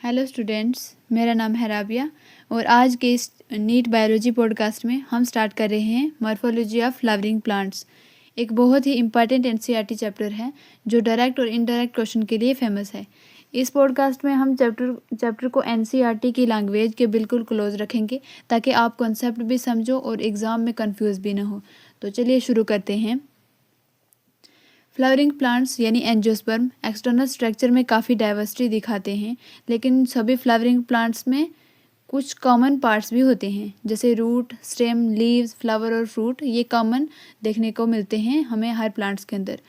Hello students, मेरा नाम है राबिया और आज के इस नीट बायोलॉजी पॉडकास्ट में हम स्टार्ट कर रहे हैं मॉर्फोलॉजी ऑफ फ्लावरिंग प्लांट्स। एक बहुत ही इम्पॉर्टेंट एनसीईआरटी चैप्टर है जो डायरेक्ट और इनडायरेक्ट क्वेश्चन के लिए फेमस है। इस पॉडकास्ट में हम चैप्टर को एनसीईआरटी की लैंग्वेज के बिल्कुल क्लोज रखेंगे ताकि आप कॉन्सेप्ट भी समझो और एग्ज़ाम में कंफ्यूज भी ना हो। तो चलिए शुरू करते हैं। फ्लावरिंग प्लांट्स यानी एंजियोस्पर्म एक्सटर्नल स्ट्रक्चर में काफ़ी डाइवर्सिटी दिखाते हैं, लेकिन सभी फ्लावरिंग प्लांट्स में कुछ कॉमन पार्ट्स भी होते हैं, जैसे रूट, स्टेम, लीव्स, फ्लावर और फ्रूट। ये कॉमन देखने को मिलते हैं हमें हर प्लांट्स के अंदर।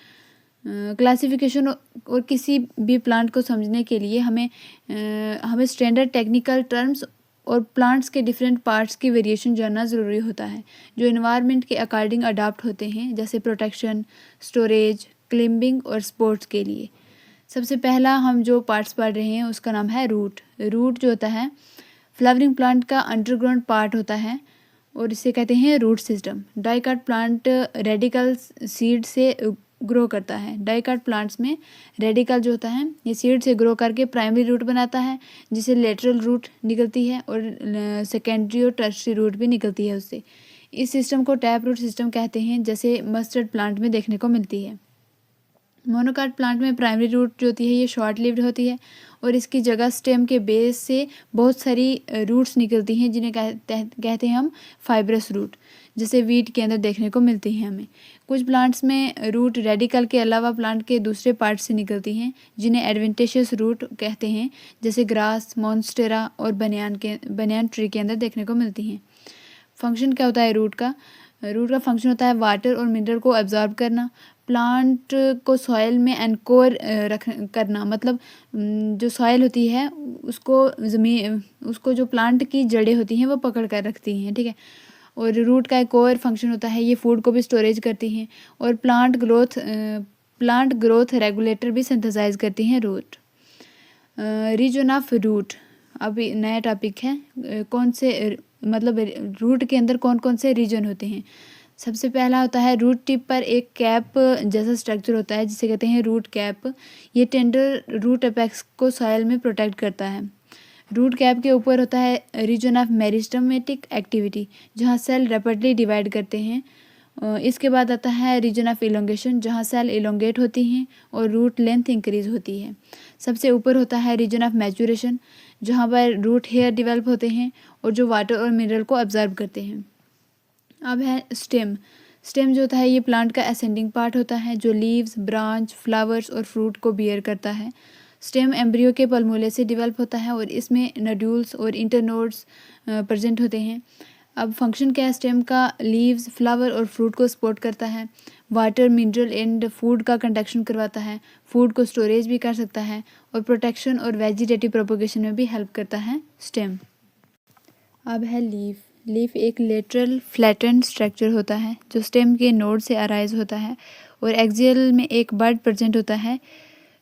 क्लासिफिकेशन और किसी भी प्लांट को समझने के लिए हमें स्टैंडर्ड टेक्निकल टर्म्स और प्लांट्स के डिफरेंट पार्ट्स की वेरिएशन जानना ज़रूरी होता है, जो इन्वायरमेंट के अकॉर्डिंग अडाप्ट होते हैं, जैसे प्रोटेक्शन, स्टोरेज, क्लिम्बिंग और स्पोर्ट्स के लिए। सबसे पहला हम जो पार्ट्स पढ़ रहे हैं उसका नाम है रूट। रूट जो होता है फ्लावरिंग प्लांट का अंडरग्राउंड पार्ट होता है और इसे कहते हैं root system. Dicot plant radicle seed से ग्रो करता है। डाइकाट प्लांट्स में रेडिकल जो होता है ये सीड से ग्रो करके प्राइमरी रूट बनाता है, जिसे लेटरल रूट निकलती है और सेकेंडरी और टर्शरी रूट भी निकलती है उससे। इस सिस्टम को टैप रूट सिस्टम कहते हैं, जैसे मस्टर्ड प्लांट में देखने को मिलती है। मोनोकाट प्लांट में प्राइमरी रूट जो होती है ये शॉर्ट लिव्ड होती है और इसकी जगह स्टेम के बेस से बहुत सारी रूट्स निकलती हैं, जिन्हें कहते हैं हम फाइब्रस रूट, जैसे वीट के अंदर देखने को मिलती हैं हमें। कुछ प्लांट्स में रूट रेडिकल के अलावा प्लांट के दूसरे पार्ट से निकलती हैं, जिन्हें एडवेंटेशियस रूट कहते हैं, जैसे ग्रास, मॉन्स्टेरा और बनियान ट्री के अंदर देखने को मिलती हैं। फंक्शन क्या होता है रूट का? रूट का फंक्शन होता है वाटर और मिनरल को एब्जॉर्ब करना, प्लांट को सॉइल में एनकोर करना, मतलब जो सॉइल होती है उसको जो प्लांट की जड़ें होती हैं वो पकड़ कर रखती हैं, ठीक है। और रूट का एक और फंक्शन होता है, ये फूड को भी स्टोरेज करती हैं और प्लांट ग्रोथ रेगुलेटर भी सिंथेसाइज करती हैं रूट। रीजन ऑफ रूट अभी नया टॉपिक है। कौन से मतलब रूट के अंदर कौन कौन से रीजन होते हैं? सबसे पहला होता है रूट टिप पर एक कैप जैसा स्ट्रक्चर होता है, जिसे कहते हैं रूट कैप। ये टेंडर रूट एपेक्स को सॉइल में प्रोटेक्ट करता है। रूट कैप के ऊपर होता है रीजन ऑफ मेरिस्टेमेटिक एक्टिविटी, जहाँ सेल रैपिडली डिवाइड करते हैं। इसके बाद आता है रीजन ऑफ इलोंगेशन, जहाँ सेल इलोंगेट होती हैं और रूट लेंथ इंक्रीज होती है। सबसे ऊपर होता है रीजन ऑफ मैचुरेशन, जहाँ पर रूट हेयर डेवलप होते हैं और जो वाटर और मिनरल को ऑब्जर्व करते हैं। अब है स्टेम। स्टेम जो होता है ये प्लांट का असेंडिंग पार्ट होता है, जो लीव्स, ब्रांच, फ्लावर्स और फ्रूट को बियर करता है। स्टेम एम्ब्रियो के पल्मोले से डेवलप होता है और इसमें नोड्यूल्स और इंटरनोड्स प्रेजेंट होते हैं। अब फंक्शन क्या है स्टेम का? लीव्स, फ्लावर और फ्रूट को सपोर्ट करता है, वाटर, मिनरल एंड फूड का कंडक्शन करवाता है, फूड को स्टोरेज भी कर सकता है और प्रोटेक्शन और वेजिटेटिव प्रोपोगेशन में भी हेल्प करता है स्टेम। अब है लीफ। लीफ एक लेटरल फ्लैटेंड स्ट्रक्चर होता है जो स्टेम के नोड से अराइज होता है और एक्सियल में एक बड प्रेजेंट होता है।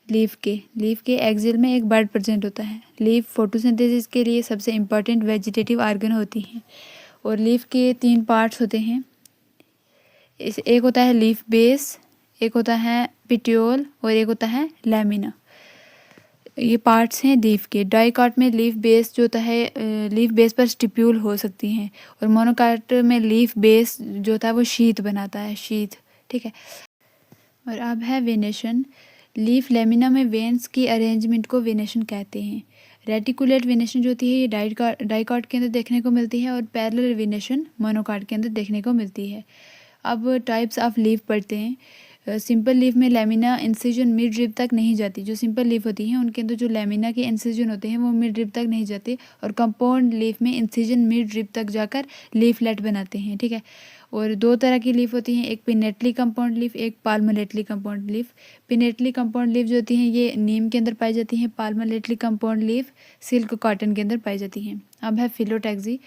लीफ के एक्सियल में एक बड प्रेजेंट होता है। लीफ फोटोसिंथेसिस के लिए सबसे इम्पॉर्टेंट वेजिटेटिव ऑर्गन होती है और लीफ के 3 पार्ट्स होते हैं। एक होता है लीफ बेस, एक होता है पिट्यूल और एक होता है लैमिना। ये पार्ट्स हैं लीफ के। डाइकाट में लीफ बेस जो होता है लीफ बेस पर स्टिप्यूल हो सकती हैं और मोनोकाट में लीफ बेस जो होता है वो शीथ बनाता है, शीथ, ठीक है। और अब है वेनेशन। लीफ लेमिना में वेन्स की अरेंजमेंट को वेनेशन कहते हैं। रेटिकुलेट वेनेशन जो होती है ये डाइकाट के अंदर देखने को मिलती है और पैरेलल वेनेशन मोनोकाट के अंदर देखने को मिलती है। अब टाइप्स ऑफ लीफ पढ़ते हैं। सिंपल लीफ में लेमिना इंसिजन मिड रिब तक नहीं जाती। जो सिंपल लीफ होती हैं उनके अंदर जो लेमिना के इंसिजन होते हैं वो मिड रिब तक नहीं जाते और कंपाउंड लीफ में इंसिजन मिड रिब तक जाकर लीफलेट बनाते हैं, ठीक है। और 2 तरह की लीफ होती हैं, एक पिनेटली कंपाउंड लीफ, एक palmately compound leaf. Pinnately compound leaf जो होती हैं ये नीम के अंदर पाई जाती हैं। पाल्मोलेटली कंपाउंड लीफ सिल्क कॉटन के अंदर पाई जाती हैं। अब है फिलोटैक्सी।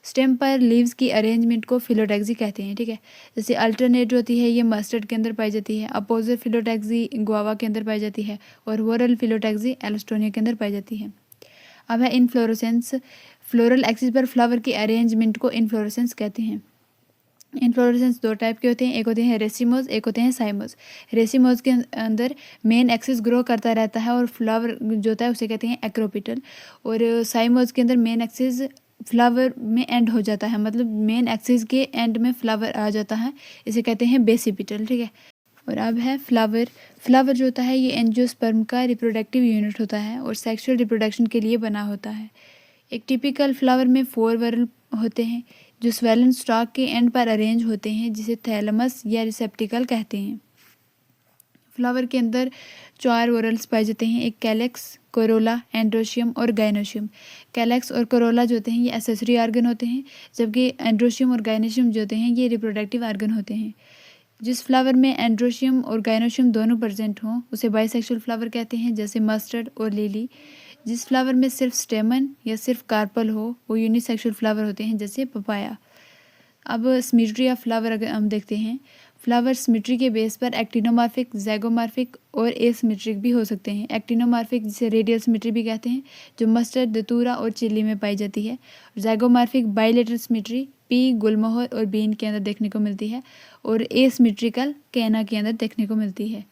स्टेम पर लीव्स की अरेंजमेंट को फिलोटैक्सी कहते हैं, ठीक है। जैसे अल्टरनेट होती है ये मस्टर्ड के अंदर पाई जाती है, अपोजिट फिलोटैक्सी गुआवा के अंदर पाई जाती है और वोरल फिलोटैक्सी एल्स्टोनिया के अंदर पाई जाती है। अब है इनफ्लोरेसेंस। फ्लोरल एक्सिस पर फ्लावर की अरेंजमेंट को इनफ्लोरेसेंस कहते हैं। इनफ्लोरेसेंस दो टाइप के होते हैं, एक होते हैं रेसिमोज, एक होते हैं साइमोज। रेसिमोज के अंदर मेन एक्सिस ग्रो करता रहता है और फ्लावर जो होता है उसे कहते हैं एक्रोपिटल। और साइमोज के अंदर मेन एक्सिस फ्लावर में एंड हो जाता है, मतलब मेन एक्सिस के एंड में फ्लावर आ जाता है, इसे कहते हैं बेसिपिटल, ठीक है। और अब है फ्लावर। फ्लावर जो होता है ये एंजियोस्पर्म का रिप्रोडक्टिव यूनिट होता है और सेक्सुअल रिप्रोडक्शन के लिए बना होता है। एक टिपिकल फ्लावर में 4 व्हर्ल होते हैं जो स्वेलन स्टॉक के एंड पर अरेंज होते हैं, जिसे थैलमस या रिसेप्टिकल कहते हैं। फ्लावर के अंदर 4 व्हर्ल्स पाए जाते हैं, एक कैलेक्स, कोरोला, एंड्रोशियम और गाइनोशियम। कैलेक्स और कोरोला जो होते हैं ये एसेसरी आर्गन होते हैं, जबकि एंड्रोशियम और गाइनोशियम जो होते हैं ये रिप्रोडक्टिव आर्गन होते हैं। जिस फ्लावर में एंड्रोशियम और गाइनोशियम दोनों प्रेजेंट हों उसे बाइसेक्सुअल फ्लावर कहते हैं, जैसे मस्टर्ड और लिली। जिस फ्लावर में सिर्फ स्टेमन या सिर्फ कार्पल हो वो यूनिसेक्सुअल फ्लावर होते हैं, जैसे पपाया। अब सिमेट्री ऑफ फ्लावर अगर हम देखते हैं, फ्लावर सिमेट्री के बेस पर एक्टिनोमॉर्फिक, ज़ैगोमॉर्फिक और एसिमेट्रिक भी हो सकते हैं। एक्टिनोमॉर्फिक जिसे रेडियल सिमेट्री भी कहते हैं, जो मस्टर्ड, दतूरा और चिल्ली में पाई जाती है। ज़ैगोमॉर्फिक बाइलेटरल सिमेट्री पी, गुलमोहर और बीन के अंदर देखने को मिलती है, और एसिमेट्रिकल कैना के अंदर देखने को मिलती है।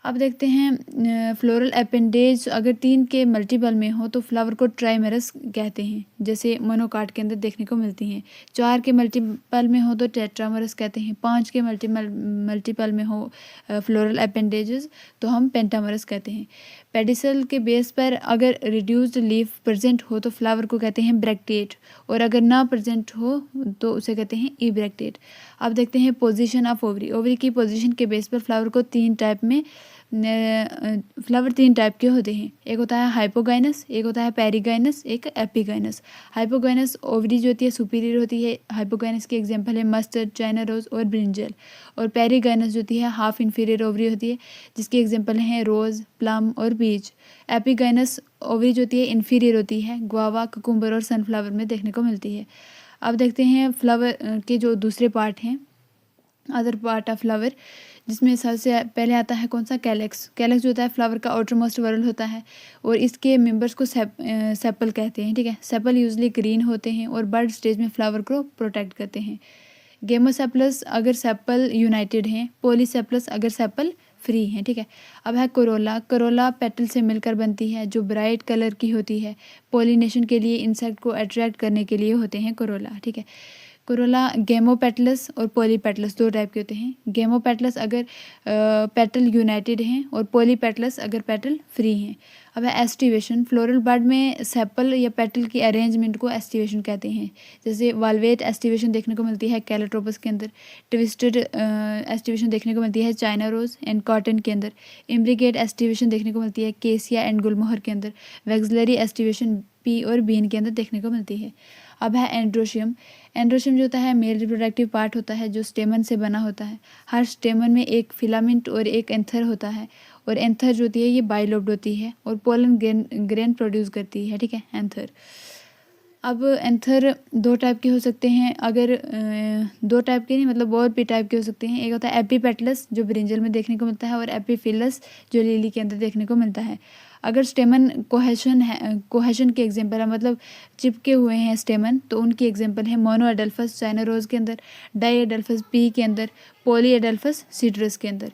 अब देखते हैं फ्लोरल अपेंडेज अगर 3 के मल्टीपल में हो तो फ्लावर को ट्राइमेरस कहते हैं, जैसे मोनोकाट के अंदर देखने को मिलती हैं। 4 के मल्टीपल में हो तो टेट्रामरस कहते हैं। 5 के मल्टीपल में हो फ्लोरल अपेंडेजेस तो हम पेंटामरस कहते हैं। पेडिसल के बेस पर अगर रिड्यूस्ड लीफ प्रेजेंट हो तो फ्लावर को कहते हैं ब्रैक्टेट, और अगर ना प्रेजेंट हो तो उसे कहते हैं इब्रैक्टेट। अब देखते हैं पोजीशन ऑफ ओवरी। ओवरी की पोजीशन के बेस पर फ्लावर को 3 टाइप में फ्लावर 3 टाइप के होते हैं, एक होता है हाइपोगाइनस, एक होता है पेरिगाइनस, एक एपिगाइनस। हाइपोगाइनस ओवरी जो होती है सुपीरियर होती है। हाइपोगाइनस के एग्जांपल है मस्टर्ड, चाइना रोज और ब्रिंजल। और पेरिगाइनस जो होती है हाफ इन्फीरियर ओवरी होती है, जिसके एग्जांपल हैं रोज, प्लम और पीच। एपिगाइनस ओवरी जो होती है इन्फीरियर होती है, गुआवा, कुकुम्बर और सनफ्लावर में देखने को मिलती है। अब देखते हैं फ्लावर के जो दूसरे पार्ट हैं, अदर पार्ट ऑफ फ्लावर, जिसमें सबसे पहले आता है कौन सा, कैलेक्स। कैलेक्स जो होता है फ्लावर का आउटर मोस्ट वर्ल होता है और इसके मेंबर्स को सेपल कहते हैं, ठीक है। सेपल यूजली ग्रीन होते हैं और बर्ड स्टेज में फ्लावर को प्रोटेक्ट करते हैं। गेमोसेपलस अगर सेपल यूनाइटेड हैं, पॉलीसेपलस अगर सेपल फ्री हैं, ठीक है। अब है कोरोला। कोरोला पेटल से मिलकर बनती है जो ब्राइट कलर की होती है। पॉलिनेशन के लिए, इंसेक्ट को अट्रैक्ट करने के लिए होते हैं कोरोला, ठीक है। कोरोला गेमोपेटलस और पॉलीपेटलस 2 टाइप के होते हैं। गेमोपेटलस अगर पेटल यूनाइटेड हैं और पॉलीपेटलस अगर पेटल फ्री हैं। अब है एस्टिवेशन। फ्लोरल बर्ड में सेपल या पेटल की अरेंजमेंट को एस्टिवेशन कहते हैं, जैसे वाल्वेट एस्टिवेशन देखने को मिलती है कैलोट्रोपस के अंदर। ट्विस्टेड एस्टिवेशन देखने को मिलती है चाइना रोज एंड कॉटन के अंदर। इम्ब्रिगेट एस्टिवेशन देखने को मिलती है केसिया एंड गुलमोहर के अंदर। वैक्सलरी एस्टिवेशन पी और बीन के अंदर देखने को मिलती है। अब है एंड्रोशियम। एंड्रोशियम जो होता है मेल रिप्रोडक्टिव पार्ट होता है जो स्टेमन से बना होता है। हर स्टेमन में एक फिलामेंट और एक एंथर होता है, और एंथर जो होती है ये बाइलोब्ड होती है और पोलन ग्रेन प्रोड्यूस करती है, ठीक है, एंथर। अब एंथर 2 टाइप के हो सकते हैं, अगर 2 टाइप के नहीं मतलब और भी टाइप के हो सकते हैं। एक होता है एपीपेटलस जो ब्रिंजल में देखने को मिलता है, और एपीफिलस जो लिली के अंदर देखने को मिलता है। अगर स्टेमन कोहेशन के एग्जांपल है, मतलब चिपके हुए हैं स्टेमन, तो उनकी एग्जांपल है मोनो एडल्फस चाइना रोज के अंदर, डाई एडल्फस पी के अंदर, पॉली एडल्फस सिट्रस के अंदर।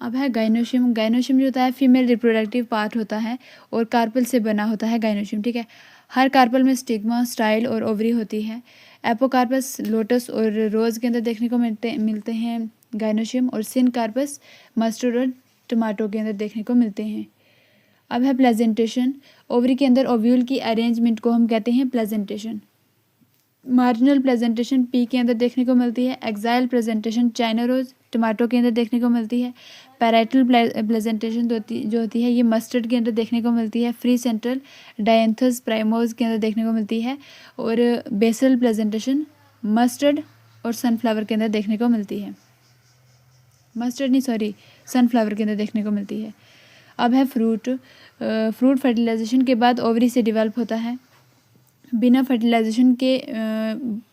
अब है गाइनोशियम। गाइनोशियम जो होता है फीमेल रिप्रोडक्टिव पार्ट होता है और कार्पल से बना होता है गाइनोशियम, ठीक है। हर कार्पल में स्टिग्मा, स्टाइल और ओवरी होती है। एपोकार्पस लोटस और रोज के अंदर देखने को मिलते हैं गाइनोशियम, और सिन कार्पस मस्टर्ड और टमाटो के अंदर देखने को मिलते हैं। अब है प्लेजेंटेशन। ओवरी के अंदर ओव्यूल की अरेंजमेंट को हम कहते हैं प्लेजेंटेशन। मार्जिनल प्रेजेंटेशन पी के अंदर देखने को मिलती है। Axile presentation China rose, tomato के अंदर देखने को मिलती है। पैराइटल प्रेजेंटेशन जो होती है ये मस्टर्ड के अंदर देखने को मिलती है। फ्री सेंट्रल डायंथस प्राइमोज के अंदर देखने को मिलती है, और बेसल प्रेजेंटेशन मस्टर्ड और सनफ्लावर के अंदर देखने को मिलती है। सनफ्लावर के अंदर देखने को मिलती है। अब है फ्रूट। फ्रूट फर्टिलाइजेशन के बाद ओवरी से डेवलप होता है। बिना फर्टिलाइजेशन के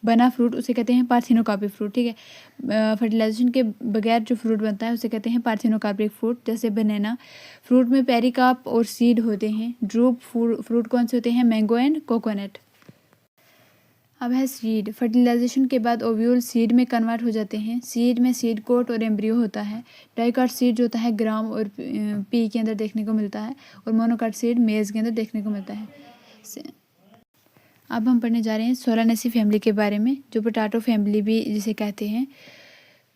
बना फ्रूट उसे कहते हैं पार्थिनोकार्पिक फ्रूट, ठीक है। फर्टिलाइजेशन के बगैर जो फ्रूट बनता है उसे कहते हैं पार्थिनोकार्पिक फ्रूट, जैसे बनाना। फ्रूट में पेरिकार्प और सीड होते हैं। ड्रूप फ्रूट कौन से होते हैं, मैंगो एंड कोकोनट। अब है सीड। फर्टिलाइजेशन के बाद ओव्यूल सीड में कन्वर्ट हो जाते हैं। सीड में सीड कोट और एम्ब्रियो होता है। डाइकाट सीड जो होता है ग्राम और पी के अंदर देखने को मिलता है, और मोनोकाट सीड मेज के अंदर देखने को मिलता है। अब हम पढ़ने जा रहे हैं सोलानेसी फैमिली के बारे में, जो पोटैटो फैमिली भी जिसे कहते हैं।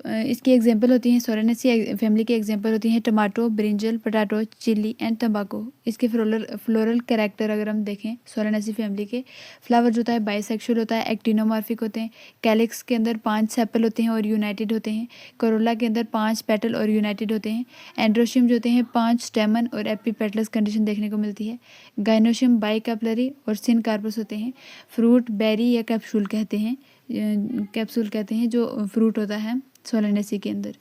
इसकी एग्जांपल होती हैं, सोलानेसी फैमिली की एग्जांपल होती हैं tomato, brinjal, potato, chilli and तंबाकू। इसके फ्लोरल कैरेक्टर अगर हम देखें सोलानेसी फैमिली के, फ्लावर जो होता है बाइसेक्सुअल होता है, एक्टिनोमॉर्फिक होते हैं। कैलिक्स के अंदर 5 सेपल होते हैं और यूनाइटेड होते हैं। कोरोला के अंदर 5 पेटल और यूनाइटेड होते हैं। एंड्रोशियम जो होते हैं 5 स्टेमन और एपीपेटलस कंडीशन देखने को मिलती है। गाइनोशियम बाइकैपुलरी और सिनकार्पस होते हैं। फ्रूट बेरी या कैप्सूल कहते हैं, जो फ्रूट होता है सोलानेसी के अंदर।